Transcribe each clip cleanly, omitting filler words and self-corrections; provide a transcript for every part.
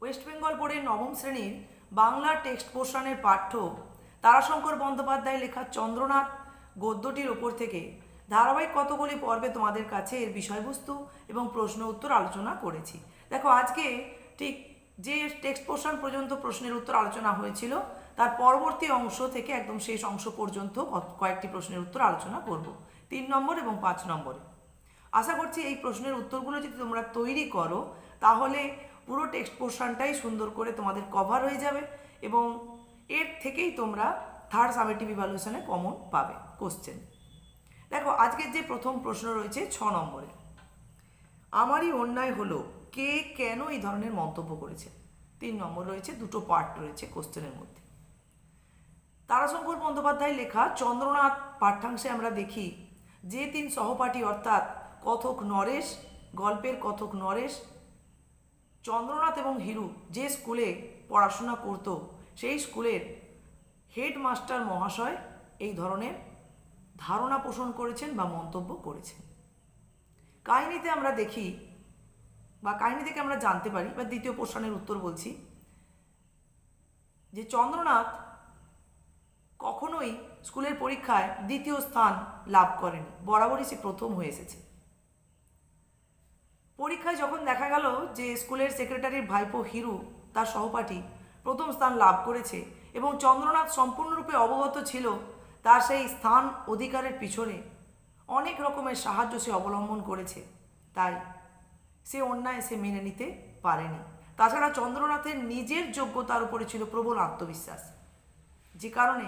West Bengal বোর্ডের নবম শ্রেণীর বাংলা টেক্সট পোর্শনের পাঠ্য তারাশঙ্কর বন্দ্যোপাধ্যায় লেখা চন্দ্রনাথ গদ্যটির ওপর থেকে ধারাবাহিক কতগুলি পর্বে তোমাদের কাছে এর বিষয়বস্তু এবং প্রশ্ন উত্তর আলোচনা করেছি। দেখো, আজকে ঠিক যে টেক্সট পোর্শন পর্যন্ত প্রশ্নের উত্তর আলোচনা হয়েছিল তার পরবর্তী অংশ থেকে একদম শেষ অংশ পর্যন্ত কয়েকটি প্রশ্নের উত্তর আলোচনা করব, 3 নম্বর এবং 5 নম্বরে। আশা করছি এই প্রশ্নের উত্তরগুলো যদি তোমরা তৈরি করো তাহলে পুরো টেক্সট পোর্শনটাই সুন্দর করে তোমাদের কভার হয়ে যাবে এবং এর থেকেই তোমরা থার্ড সামেটিভ ইভ্যালুয়েশনে কমন পাবে কোশ্চেন। দেখো, আজকের যে প্রথম প্রশ্ন রয়েছে 6 নম্বরে, আমারই অন্যায় হলো, কে কেন এই ধরনের মন্তব্য করেছে। 3 নম্বর রয়েছে, দুটো পার্ট রয়েছে কোশ্চেনের মধ্যে। তারাশঙ্কর বন্দ্যোপাধ্যায় লেখা চন্দ্রনাথ পাঠ্যাংশে আমরা দেখি যে 3 সহপাঠী অর্থাৎ কথক নরেশ, গল্পের কথক নরেশ, চন্দ্রনাথ এবং হিরু যে স্কুলে পড়াশোনা করত সেই স্কুলের হেডমাস্টার মহাশয় এই ধরনের ধারণা পোষণ করেছেন বা মন্তব্য করেছেন। কাহিনীতে আমরা দেখি বা কাহিনী থেকে আমরা জানতে পারি, বা দ্বিতীয় প্রশ্নের উত্তর বলছি, যে চন্দ্রনাথ কখনোই স্কুলের পরীক্ষায় দ্বিতীয় স্থান লাভ করেনি, বরাবরই সে প্রথম হয়ে এসেছে। পরীক্ষায় যখন দেখা গেল যে স্কুলের সেক্রেটারির ভাইপো হিরু তার সহপাঠী প্রথম স্থান লাভ করেছে এবং চন্দ্রনাথ সম্পূর্ণরূপে অবগত ছিল তার সেই স্থান অধিকারের পিছনে অনেক রকমের সাহায্য সে অবলম্বন করেছে, তাই সে অন্যায় সে মেনে নিতে পারেনি। তাছাড়া চন্দ্রনাথের নিজের যোগ্যতার উপরে ছিল প্রবল আত্মবিশ্বাস, যে কারণে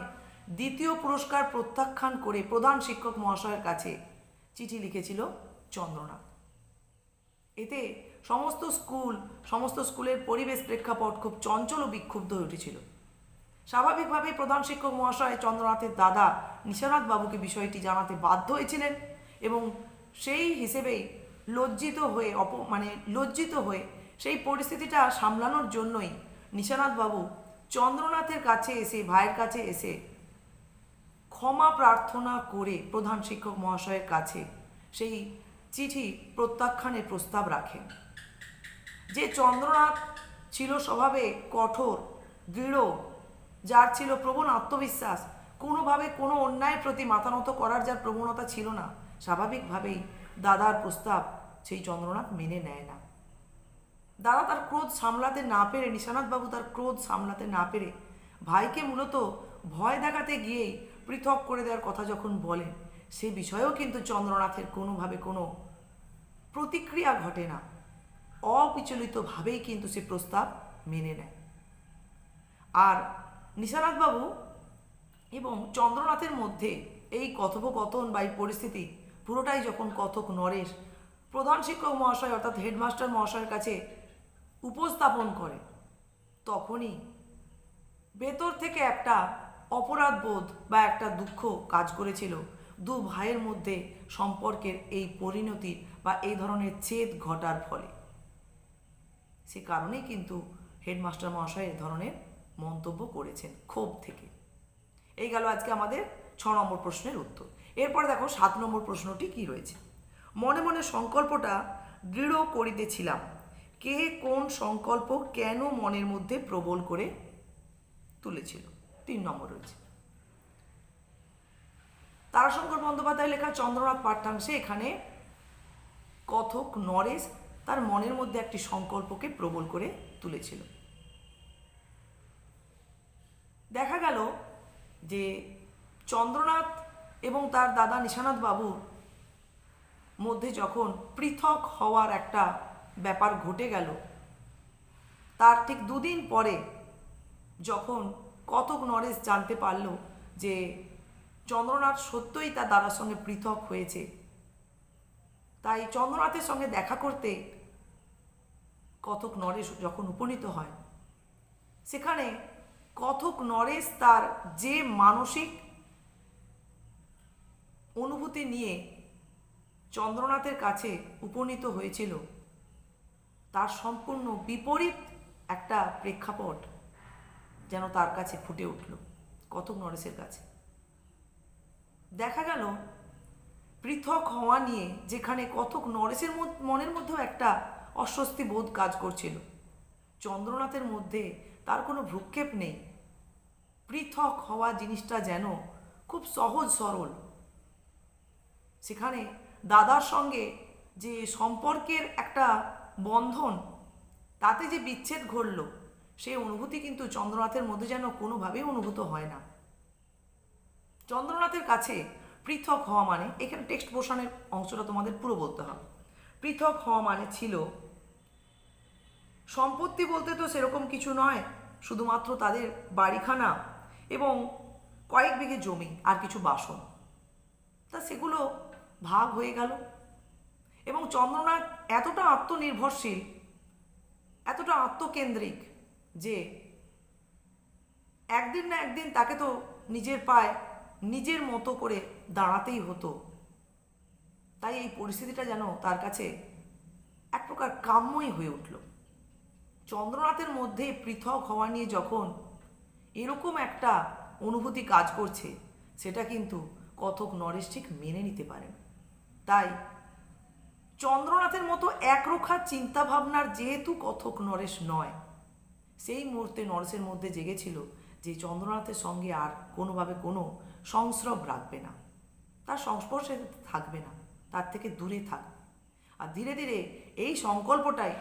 দ্বিতীয় পুরস্কার প্রত্যাখ্যান করে প্রধান শিক্ষক মহাশয়ের কাছে চিঠি লিখেছিল চন্দ্রনাথ। এতে সমস্ত স্কুলের পরিবেশ প্রেক্ষাপট খুব চঞ্চল ও বিক্ষুব্ধ হয়ে উঠেছিল। স্বাভাবিকভাবেই প্রধান শিক্ষক মহাশয় চন্দ্রনাথের দাদা নিশানাথ বাবুকে বিষয়টি জানাতে বাধ্য হয়েছিলেন এবং সেই হিসেবেই লজ্জিত হয়ে সেই পরিস্থিতিটা সামলানোর জন্যই নিশানাথ বাবু চন্দ্রনাথের কাছে এসে, ভাইয়ের কাছে এসে ক্ষমা প্রার্থনা করে প্রধান শিক্ষক মহাশয়ের কাছে সেই চিঠি প্রত্যাখ্যানের প্রস্তাব রাখেন। যে চন্দ্রনাথ ছিল স্বভাবে কঠোর, দৃঢ়, যার ছিল প্রবল আত্মবিশ্বাস, কোনোভাবে কোনো অন্যায়ের প্রতি মাথা নত করার যার প্রবণতা ছিল না, স্বাভাবিকভাবেই দাদার প্রস্তাব সেই চন্দ্রনাথ মেনে নেয় না। দাদা তার ক্রোধ সামলাতে না পেরে, নিশানাথবাবু তার ক্রোধ সামলাতে না পেরে ভাইকে মূলত ভয় দেখাতে গিয়েই পৃথক করে দেওয়ার কথা যখন বলেন, সে বিষয়েও কিন্তু চন্দ্রনাথের কোনোভাবে কোনো প্রতিক্রিয়া ঘটে না, অবিচলিতভাবেই কিন্তু সে প্রস্তাব মেনে নেয়। আর নিশানাথবাবু এবং চন্দ্রনাথের মধ্যে এই কথোপকথন বা এই পরিস্থিতি পুরোটাই যখন কথক নরেশ প্রধান শিক্ষক মহাশয় অর্থাৎ হেডমাস্টার মহাশয়ের কাছে উপস্থাপন করে, তখনই ভেতর থেকে একটা অপরাধ বোধ বা একটা দুঃখ কাজ করেছিল দু ভাইয়ের মধ্যে সম্পর্কের এই পরিণতির বা এই ধরনের ছেদ ঘটার ফলে। সে কারণেই কিন্তু হেডমাস্টার মহাশয় এ ধরনের মন্তব্য করেছেন ক্ষোভ থেকে। এই গেল আজকে আমাদের 6 নম্বর প্রশ্নের উত্তর। এরপর দেখো 7 নম্বর প্রশ্নটি কি রয়েছে। মনে মনে সংকল্পটা দৃঢ় করিতেছিলাম, কে কোন সংকল্প কেন মনের মধ্যে প্রবল করে তুলেছিল। 3 নম্বর রয়েছে। তারাশঙ্কর বন্দ্যোপাধ্যায় লেখা চন্দ্রনাথ পাঠ্যাংশে এখানে কথক নরেশ তার মনের মধ্যে একটি সংকল্পকে প্রবল করে তুলেছিল। দেখা গেল যে চন্দ্রনাথ এবং তার দাদা নিশানাথ বাবুর মধ্যে যখন পৃথক হওয়ার একটা ব্যাপার ঘটে গেল, তার ঠিক 2 দিন পরে যখন কথক নরেশ জানতে পারল যে চন্দ্রনাথ সত্যই তার দাদার সঙ্গে পৃথক হয়েছে, তাই চন্দ্রনাথের সঙ্গে দেখা করতে কথক নরেশ যখন উপনীত হয়, সেখানে কথক নরেশ তার যে মানসিক অনুভূতি নিয়ে চন্দ্রনাথের কাছে উপনীত হয়েছিল তার সম্পূর্ণ বিপরীত একটা প্রেক্ষাপট যেন তার কাছে ফুটে উঠল কথক নরেশের কাছে। দেখা গেল পৃথক হওয়া নিয়ে যেখানে কথক নরেশের মনের মধ্যেও একটা অস্বস্তি বোধ কাজ করছিল, চন্দ্রনাথের মধ্যে তার কোনো ভ্রুক্ষেপ নেই। পৃথক হওয়া জিনিসটা যেন খুব সহজ সরল। সেখানে দাদার সঙ্গে যে সম্পর্কের একটা বন্ধন, তাতে যে বিচ্ছেদ ঘটল, সেই অনুভূতি কিন্তু চন্দ্রনাথের মধ্যে যেন কোনোভাবেই অনুভূত হয় না। চন্দ্রনাথের কাছে পৃথক হওয়া মানে, এখানে টেক্সট পোর্শনের অংশটা তোমাদের পুরো বলতে হবে। পৃথক হওয়া মানে ছিল সম্পত্তি বলতে তো সেরকম কিছু নয়, শুধুমাত্র তাদের বাড়িখানা এবং কয়েক বিঘে জমি আর কিছু বাসন, তা সেগুলো ভাগ হয়ে গেল। এবং চন্দ্রনাথ এতটা আত্মনির্ভরশীল, এতটা আত্মকেন্দ্রিক যে একদিন না একদিন তাকে তো নিজের পায়ে নিজের মতো করে দাঁড়াতেই হতো। তাই এই পরিস্থিতিটা যেন তার কাছে এক প্রকার কাম্যই হয়ে উঠল। চন্দ্রনাথের মধ্যে পৃথক হওয়া নিয়ে যখন এরকম একটা অনুভূতি কাজ করছে, সেটা কিন্তু কথক নরেশ ঠিক মেনে নিতে পারেন। তাই চন্দ্রনাথের মতো একরোখা চিন্তাভাবনার যেহেতু কথক নরেশ নয়, সেই মুহূর্তে নরেশের মধ্যে জেগেছিল যে চন্দ্রনাথের সঙ্গে আর কোনোভাবে কোনো সংস্রব রাখবে না, তার সংস্পর্শে থাকবে না, তার থেকে দূরে থাকবে। আর ধীরে ধীরে এই সংকল্পটাই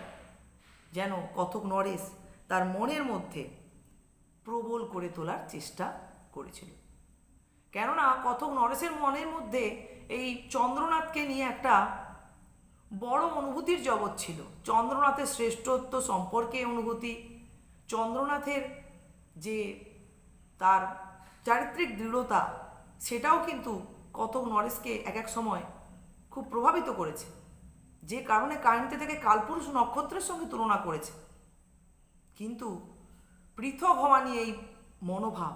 যেন কথক নরেশ তার মনের মধ্যে প্রবল করে তোলার চেষ্টা করেছিল। কেননা কথক নরেশের মনের মধ্যে এই চন্দ্রনাথকে নিয়ে একটা বড় অনুভূতির জগৎ ছিল। চন্দ্রনাথের শ্রেষ্ঠত্ব সম্পর্কে অনুভূতি, চন্দ্রনাথের যে তার চারিত্রিক দৃঢ়তা, সেটাও কিন্তু কথক নরেশকে এক এক সময় খুব প্রভাবিত করেছে, যে কারণে কাহিনীতে থেকে কালপুরুষ নক্ষত্রের সঙ্গে তুলনা করেছে। কিন্তু পৃথক হওয়া নিয়ে এই মনোভাব,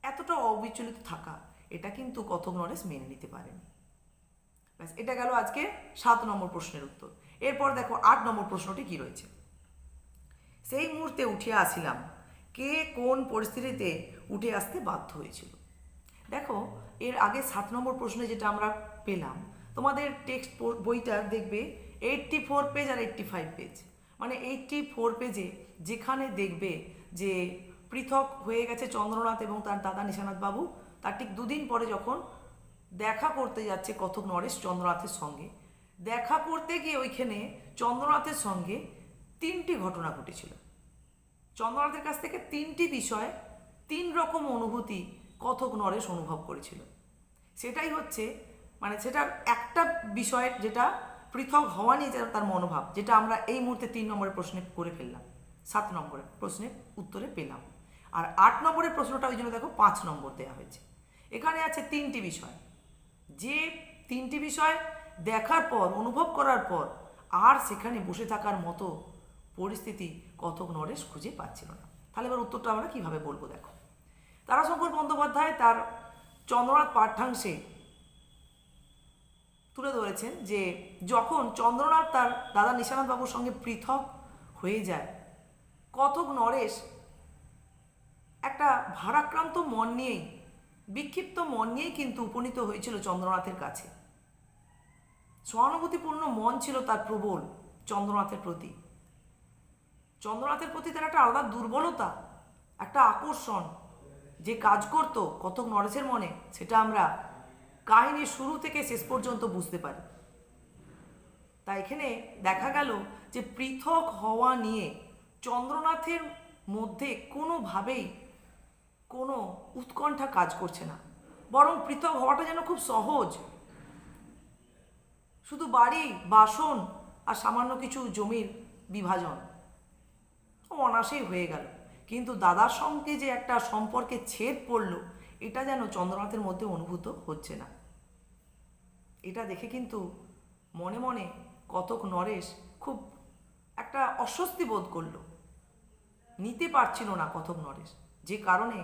এতটা অবিচলিত থাকা, এটা কিন্তু কথক নরেশ মেনে নিতে পারেনি। ব্যাস, এটা গেল আজকে 7 নম্বর প্রশ্নের উত্তর। এরপর দেখো 8 নম্বর প্রশ্নটি কি রয়েছে। সেই মুহূর্তে উঠিয়া আসিলাম, কে কোন পরিস্থিতিতে উঠে আসতে বাধ্য হয়েছিল। দেখো, এর আগে 7 নম্বর প্রশ্নে যেটা আমরা পেলাম, তোমাদের টেক্সট বইটা দেখবে 84 পেজ আর 85 পেজ, মানে 84 পেজে যেখানে দেখবে যে পৃথক হয়ে গেছে চন্দ্রনাথ এবং তার দাদা নিশানাথ বাবু, তার ঠিক 2 দিন পরে যখন দেখা করতে যাচ্ছে কথক নরেশ চন্দ্রনাথের সঙ্গে, দেখা করতে গিয়ে ওইখানে চন্দ্রনাথের সঙ্গে 3টি ঘটনা ঘটেছিল। চন্দ্রনাথের কাছ থেকে 3টি বিষয়, 3 রকম অনুভূতি কথক নরেশ অনুভব করেছিল। সেটাই হচ্ছে, মানে সেটার একটা বিষয় যেটা পৃথক হওয়া নিয়ে যেটা তার মনোভাব, যেটা আমরা এই মুহূর্তে 3 নম্বরের প্রশ্নে করে ফেললাম, 7 নম্বরের প্রশ্নের উত্তরে পেলাম। আর 8 নম্বরের প্রশ্নটা ওই জন্য দেখো 5 নম্বর দেওয়া হয়েছে। এখানে আছে 3টি বিষয়, যে 3টি বিষয় দেখার পর, অনুভব করার পর আর সেখানে বসে থাকার মতো পরিস্থিতি কথক নরেশ খুঁজে পাচ্ছিল না। তাহলে এবার উত্তরটা আমরা কীভাবে বলবো দেখো। তারাশঙ্কর বন্দ্যোপাধ্যায় তার চন্দ্রনাথ পাঠ্যাংশে তুলে ধরেছেন যে যখন চন্দ্রনাথ তার দাদা নিশানাথ বাবুর সঙ্গে পৃথক হয়ে যায়, কথক নরেশ একটা ভারাক্রান্ত মন নিয়েই, বিক্ষিপ্ত মন নিয়েই কিন্তু উপনীত হয়েছিল চন্দ্রনাথের কাছে। সহানুভূতিপূর্ণ মন ছিল তার প্রবল চন্দ্রনাথের প্রতি। চন্দ্রনাথের প্রতি তার একটা আলাদা দুর্বলতা, একটা আকর্ষণ যে কাজ করত কথক নরেশের মনে, সেটা আমরা কাহিনীর শুরু থেকে শেষ পর্যন্ত বুঝতে পারি। তাই এখানে দেখা গেল যে পৃথক হওয়া নিয়ে চন্দ্রনাথের মধ্যে কোনোভাবেই কোনো উৎকণ্ঠা কাজ করছে না, বরং পৃথক হওয়াটা যেন খুব সহজ। শুধু বাড়ি, বাসন আর সামান্য কিছু জমির বিভাজন অনায়াসেই হয়ে গেল। কিন্তু দাদার সঙ্গে যে একটা সম্পর্কে ছেদ পড়ল, এটা যেন চন্দ্রনাথের মধ্যে অনুভূত হচ্ছে না। এটা দেখে কিন্তু মনে মনে কথক নরেশ খুব একটা অস্বস্তি বোধ করল, নিতে পারছিল না কথক নরেশ, যে কারণে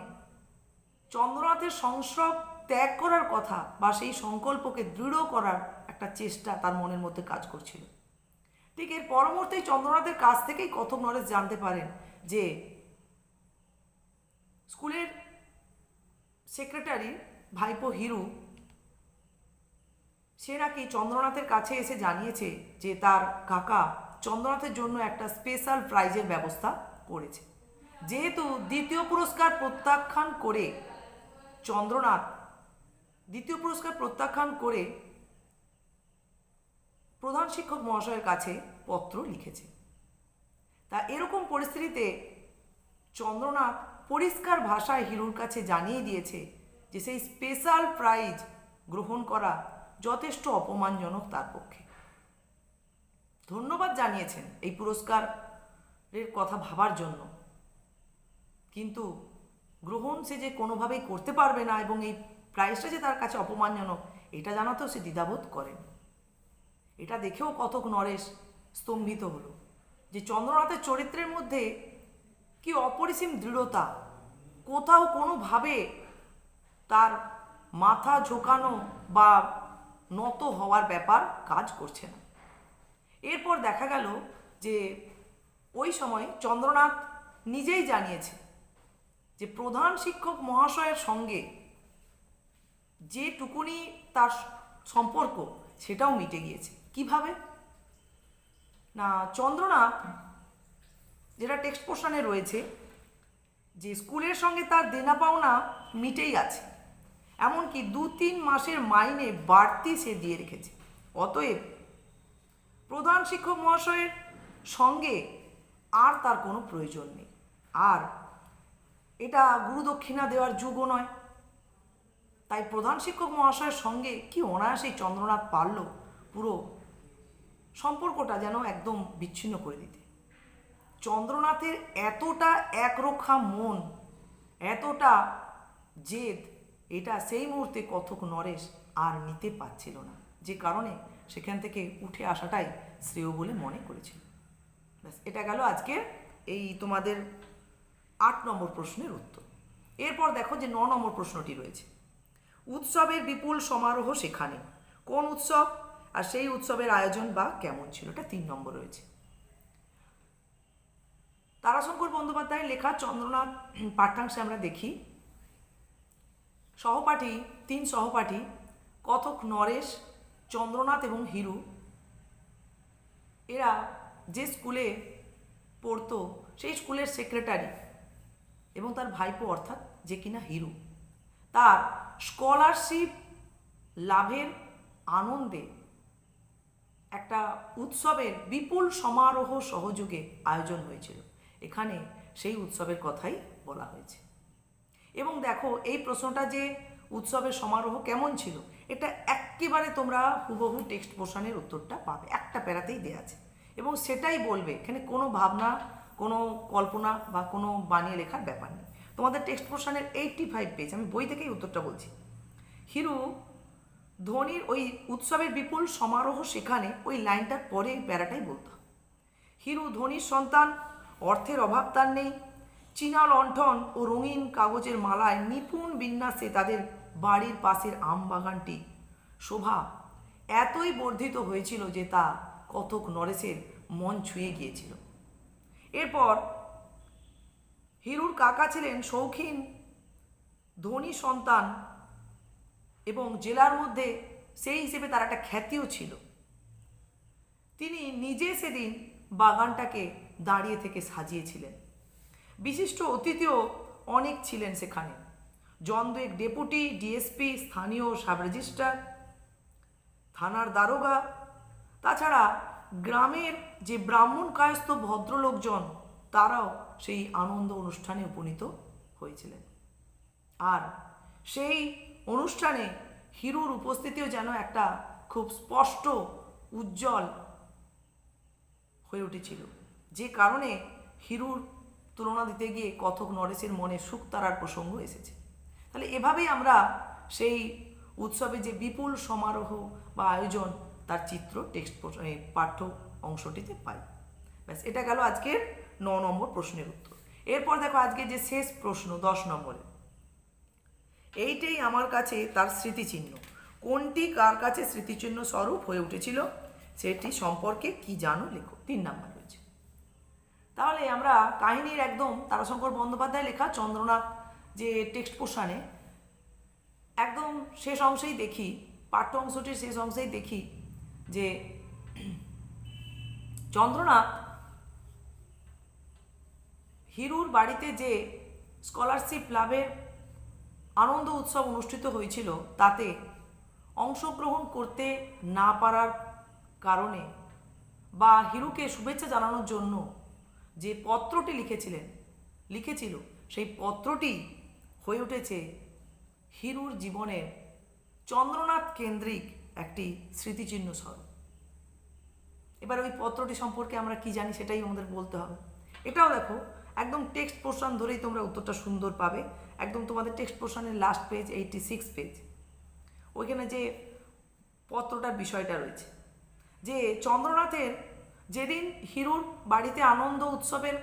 চন্দ্রনাথের সংস্রব ত্যাগ করার কথা বা সেই সংকল্পকে দৃঢ় করার একটা চেষ্টা তার মনের মধ্যে কাজ করছিল। ঠিক এর পরবর্তী চন্দ্রনাথের কাছ থেকেই কথক নরেশ জানতে পারেন যে স্কুলের সেক্রেটারি ভাইপো হিরু, সে নাকি চন্দ্রনাথের কাছে এসে জানিয়েছে যে তার কাকা চন্দ্রনাথের জন্য একটা স্পেশাল প্রাইজের ব্যবস্থা করেছে। যেহেতু দ্বিতীয় পুরস্কার প্রত্যাখ্যান করে চন্দ্রনাথ প্রধান শিক্ষক মহাশয়ের কাছে পত্র লিখেছে। তা এরকম পরিস্থিতিতে চন্দ্রনাথ পরিষ্কার ভাষায় হিরুর কাছে জানিয়ে দিয়েছে যে সেই স্পেশাল প্রাইজ গ্রহণ করা যথেষ্ট অপমানজনক তার পক্ষে। ধন্যবাদ জানিয়েছেন এই পুরস্কারের কথা ভাবার জন্য, কিন্তু গ্রহণ সে যে কোনোভাবেই করতে পারবে না এবং এই প্রাইজটা যে তার কাছে অপমানজনক এটা জানাতেও সে দ্বিধাবোধ করেন। এটা দেখেও কতক নরেশ স্তম্ভিত হলো যে চন্দ্রনাথের চরিত্রের মধ্যে কি অপরিসীম দৃঢ়তা, কোথাও কোনোভাবে তার মাথা ঝোঁকানো বা নত হওয়ার ব্যাপার কাজ করছে না। এরপর দেখা গেল যে ওই সময় চন্দ্রনাথ নিজেই জানিয়েছে যে প্রধান শিক্ষক মহাশয়ের সঙ্গে যেটুকুনি তার সম্পর্ক সেটাও মিটে গিয়েছে। কিভাবে না, চন্দ্রনাথ যেটা টেক্সট পোর্শনে রয়েছে যে স্কুলের সঙ্গে তার দেনা পাওনা মিটেই আছে, এমনকি 2-3 মাসের মাইনে বাড়তি সে দিয়ে রেখেছে। অতএব প্রধান শিক্ষক মহাশয়ের সঙ্গে আর তার কোনো প্রয়োজন নেই, আর এটা গুরুদক্ষিণা দেওয়ার যুগও নয়। তাই প্রধান শিক্ষক মহাশয়ের সঙ্গে কি অনায়াসেই চন্দ্রনাথ পারল পুরো সম্পর্কটা যেন একদম বিচ্ছিন্ন করে দিতে। চন্দ্রনাথের এতটা একরক্ষা মন, এতটা জেদ, এটা সেই মুহূর্তে কতক নরেশ আর নিতে পারছিল না, যে কারণে সেখান থেকে উঠে আসাটাই শ্রেয় বলে মনে করেছিল। ব্যাস, এটা গেল আজকে এই তোমাদের 8 নম্বর প্রশ্নের উত্তর। এরপর দেখো যে 9 নম্বর প্রশ্নটি রয়েছে, উৎসবের বিপুল সমারোহ সেখানে, কোন উৎসব আর সেই উৎসবের আয়োজন বা কেমন ছিল, এটা 3 নম্বর রয়েছে। তারাশঙ্কর বন্দ্যোপাধ্যায়ের লেখা চন্দ্রনাথ পাঠ্যাংশে আমরা দেখি সহপাঠী 3 সহপাঠী কতক নরেশ, চন্দ্রনাথ এবং হিরু, এরা যে স্কুলে পড়তো সেই স্কুলের সেক্রেটারি এবং তার ভাইপো অর্থাৎ যে কিনা হিরু, তার স্কলারশিপ লাভের আনন্দে একটা উৎসবের বিপুল সমারোহ সহযোগে আয়োজন হয়েছিল। এখানে সেই উৎসবের কথাই বলা হয়েছে। এবং দেখো এই প্রশ্নটা যে উৎসবের সমারোহ কেমন ছিল, এটা একেবারে তোমরা হুবহু টেক্সট পোর্শনের উত্তরটা পাবে, একটা প্যারাতেই দেওয়া আছে এবং সেটাই বলবে। এখানে কোনো ভাবনা, কোনো কল্পনা বা কোনো বানিয়ে লেখার ব্যাপার নেই। তোমাদের টেক্সট পোর্শনের 85 পেজ, আমি বই থেকেই উত্তরটা বলছি। হিরু ধোনির ওই উৎসবের বিপুল সমারোহ সেখানে, ওই লাইনটার পরে প্যারাটাই বলতো। হিরু ধোনির সন্তান, অর্থের অভাব তার নেই। চীনা লণ্ঠন ও রঙিন কাগজের মালায় নিপুণ বিন্যাসে তাদের বাড়ির পাশের আম বাগানটি শোভা এতই বর্ধিত হয়েছিল যে তা কতক নরেশের মন ছুঁয়ে গিয়েছিল। এরপর হিরুর কাকা ছিলেন শৌখিন ধনী সন্তান এবং জেলার মধ্যে সেই হিসেবে তার একটা খ্যাতিও ছিল। তিনি নিজে সেদিন বাগানটাকে দাঁড়িয়ে থেকে সাজিয়েছিলেন। বিশিষ্ট অতিথিও অনেক ছিলেন সেখানে, জনদুয়েক ডেপুটি, ডিএসপি, স্থানীয় সাব রেজিস্ট্রার, থানার দারোগা, তাছাড়া গ্রামের যে ব্রাহ্মণ কায়স্থ ভদ্রলোকজন তারাও সেই আনন্দ অনুষ্ঠানে উপনীত হয়েছিলেন। আর সেই অনুষ্ঠানে হিরুর উপস্থিতিও যেন একটা খুব স্পষ্ট উজ্জ্বল হয়ে উঠেছিল, যে কারণে হিরুর তুলনা দিতে গিয়ে কতক নরেশের মনে সুখ তারার প্রসঙ্গ এসেছে। তাহলে এভাবেই আমরা সেই উৎসবে যে বিপুল সমারোহ বা আয়োজন তার চিত্র টেক্সট পাঠ্য অংশটিতে পাই। ব্যাস, এটা গেল আজকের 9 নম্বর প্রশ্নের উত্তর। এরপর দেখো আজকে যে শেষ প্রশ্ন 10 নম্বরে, এইটাই আমার কাছে তার স্মৃতিচিহ্ন, কোনটি কার কাছে স্মৃতিচিহ্ন স্বরূপ হয়ে উঠেছিল সেটি সম্পর্কে কি জানো লেখো। 3 নাম্বার রয়েছে। তাহলে আমরা কাহিনীর একদম তারাশঙ্কর বন্দ্যোপাধ্যায় লেখা চন্দ্রনাথ যে টেক্সট পোর্শনে একদম শেষ অংশেই দেখি, পাঠ্য অংশটির শেষ অংশেই দেখি যে চন্দ্রনাথ হিরুর বাড়িতে যে স্কলারশিপ লাভের আনন্দ উৎসব অনুষ্ঠিত হয়েছিল তাতে অংশগ্রহণ করতে না পারার কারণে বা হিরুকে শুভেচ্ছা জানানোর জন্য যে পত্রটি লিখেছিল সেই পত্রটি হয়ে উঠেছে হিরুর জীবনের চন্দ্রনাথ কেন্দ্রিক একটি স্মৃতিচিহ্ন স্বরূপ। এবার ওই পত্রটি সম্পর্কে আমরা কি জানি সেটাই আমাদের বলতে হবে। এটাও দেখো একদম টেক্সট পোর্শন ধরেই তোমরা উত্তরটা সুন্দর পাবে। একদম তোমাদের টেক্সট পোর্শনের লাস্ট পেজ 86 পেজ, ওইখানে যে পত্রটার বিষয়টা রয়েছে যে চন্দ্রনাথের যেদিন হিরুর বাড়িতে আনন্দ উৎসবের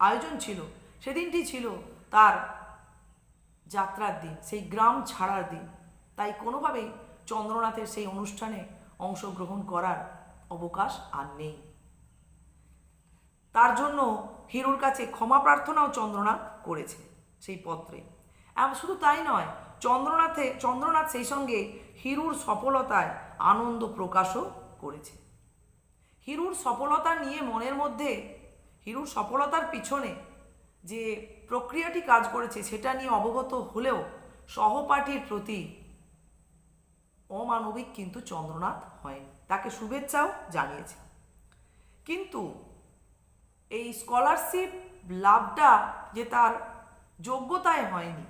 আয়োজন ছিল সেদিনটি ছিল তার যাত্রার দিন, সেই গ্রাম ছাড়ার দিন। তাই কোনোভাবেই চন্দ্রনাথের সেই অনুষ্ঠানে অংশগ্রহণ করার অবকাশ আর নেই। তার জন্য হিরুর কাছে ক্ষমা প্রার্থনাও চন্দ্রনাথ করেছে সেই পত্রে। শুধু তাই নয়, চন্দ্রনাথ সেই সঙ্গে হিরুর সফলতায় আনন্দ প্রকাশও করেছে। হিরুর সফলতা নিয়ে মনের মধ্যে, হিরুর সফলতার পিছনে যে প্রক্রিয়াটি কাজ করেছে সেটা নিয়ে অবগত হলেও সহপাঠীর প্রতি অমানবিক কিন্তু চন্দ্রনাথ হয়নি, তাকে শুভেচ্ছাও জানিয়েছে। কিন্তু এই স্কলারশিপ লাভটা যে তার যোগ্যতায় হয়নি,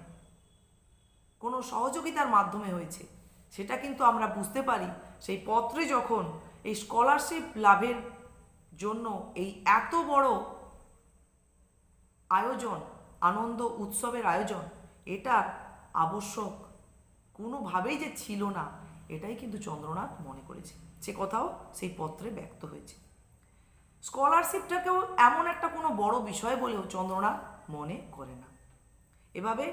কোনো সহযোগিতার মাধ্যমে হয়েছে, সেটা কিন্তু আমরা বুঝতে পারি সেই পত্রে যখন এই স্কলারশিপ লাভের জন্য এই এত বড় আয়োজন, আনন্দ উৎসবের আয়োজন, এটার আবশ্যক কোনোভাবেই যে ছিল না এটাই কিন্তু চন্দ্রনাথ মনে করেছে। সে কথাও সেই পত্রে ব্যক্ত হয়েছে। স্কলারশিপটাকেও এমন একটা কোনো বড় বিষয় বলেও চন্দ্রনাথ মনে করে না। এভাবে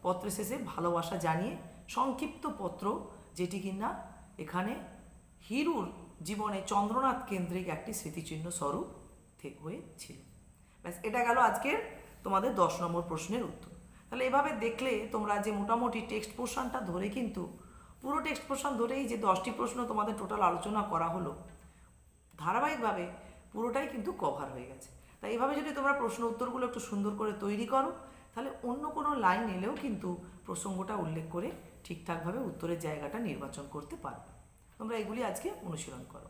পত্রের শেষে ভালোবাসা জানিয়ে সংক্ষিপ্ত পত্র, যেটি কিনা এখানে হিরুর জীবনে চন্দ্রনাথ কেন্দ্রিক একটি স্মৃতিচিহ্ন স্বরূপ হয়েছিল। ব্যাস, এটা গেল আজকের তোমাদের 10 নম্বর প্রশ্নের উত্তর। তাহলে এভাবে দেখলে তোমরা যে মোটামুটি টেক্সট পোর্শনটা ধরে কিন্তু পুরো টেক্সট পোর্শন ধরেই যে 10টি প্রশ্ন তোমাদের টোটাল আলোচনা করা হলো, ধারাবাহিকভাবে পুরোটাই কিন্তু কভার হয়ে গেছে। তাই এইভাবে যদি তোমরা প্রশ্ন উত্তরগুলো একটু সুন্দর করে তৈরি করো, তাহলে অন্য কোনো লাইন এলেও কিন্তু প্রসঙ্গটা উল্লেখ করে ঠিকঠাকভাবে উত্তরের জায়গাটা নির্বাচন করতে পারবে। তোমরা এগুলি আজকে অনুশীলন করো।